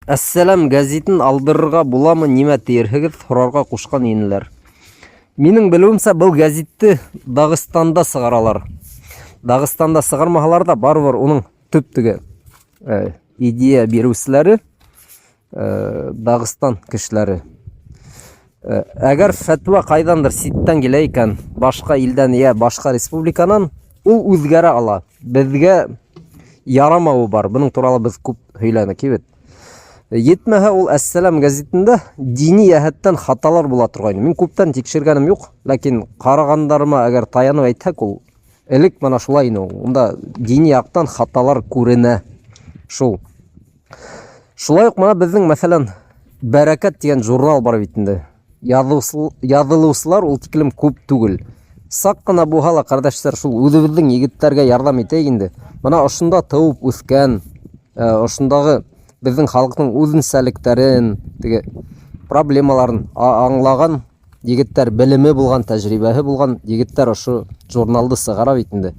Әссәләм гәзитен алдырырга буламы, нимә тиерһегез, һорарга кушкан инеләр. Минең белүемсә, был гәзитте Дагыстанда сыгаралар. Дагыстанда сыгармаһалар да, барыбер уның төп теге идея бирүселәре Дагыстан кешеләре. Әгәр фәтва кайдандыр ситтән килә икән, башка илдән я башка республиканан, ул үзгәрә ала. Безгә ярамауы бар. Буның туралы без күп һөйләдек бит. Етмәһә, ул Әссәләм гәзитендә дини яһәттән хаталар була торган. Мин күптән тикшергәнем юк, ләкин карагандарыма әгәр таянып әйтһәк, ул элек менә шулай ине. Унда дини яктан хаталар күренә. Шулай ук менә безнең мәсәлән Бәрәкәт дигән журнал бар бит инде. Язылучылар ул тиклем күп түгел. Сак кына булһа ла, кардәшләр, шул үзебезнең егетләргә ярдәм итәйек инде. Менә ошында тыуып үскән, ошындагы безнең халыкның үзенчәлекләрен, теге проблемаларын аңлаган егетләр, белеме булган, тәҗрибәһе булган егетләр ошо журналды сыгара бит инде.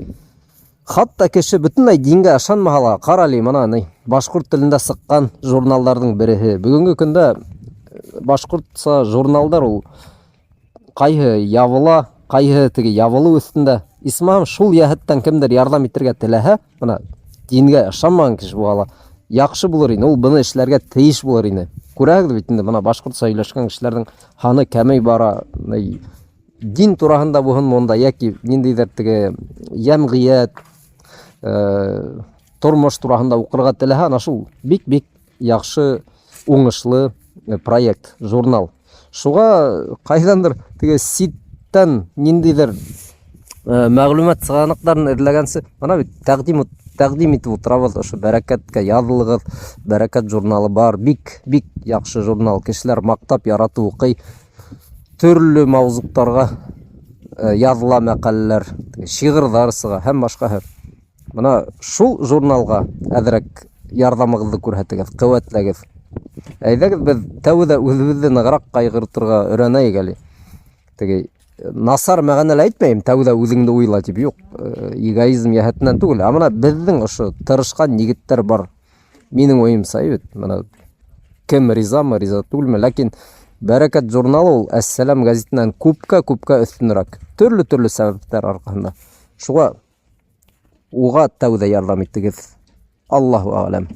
Хатта кеше бөтенләй дингә ышанмаһа ла, карали, менә башкорт телендә сыккан журналларның береһе. Бүгенге көндә башкортса журналдар ул кайһы ябыла, кайһы теге ябылу өстендә. Исмаһам, шул яһәттән кемдер ярдәм итәргә теләһә, менә дингә ышанмаган кеше була, яхшы булыр ине, ул буны эшләргә тиеш булыр ине. Күрәгез бит инде, менә башкортса сөйләшкән кешеләрнең ханы кәмей бара. Дин тураһында булһын монда, яки ниндидер теге ямгыять, тормыш тураһында укырга теләһә, ана шул бик яхшы, уңышлы проект, журнал. Шуга кайдандыр теге ситтән ниндидер мәгълүмат сыганакларын эзләгәнсе, менә бит тәкъдим итеп утырабыз, ошо Бәрәкәткә язылыгыз. Бәрәкәт журналы бар, бик яхшы журнал. Кешеләр мактап, яратып укый. Төрле мавзуктарга языла мәкаләләр, шигырьләр сыга һәм башкаһы. Менә шул журналга әзрәк ярдәмегезне күрһәтегез, куәтләгез. Әйдәгез, без тәүдә үзебезне ныграк кайгыртырга өйрәнәйек әле. Теге насар мәгънәле әйтмәйм, тәүдә үзеңне уйла дип, юк. Эгоизм яһәтеннән түгел, ә менә безнең ошо тырышкан егетләр бар. Минең уемса, бит, менә кем ризамы, риза түгелме, ләкин Бәрәкәт журналы ул Әссәләм гәзитеннән күпкә өстенрәк. Төрле сәбәпләр аркасында. Шуга уга тәүдә ярдәм итегез. Аллаһу а'лам.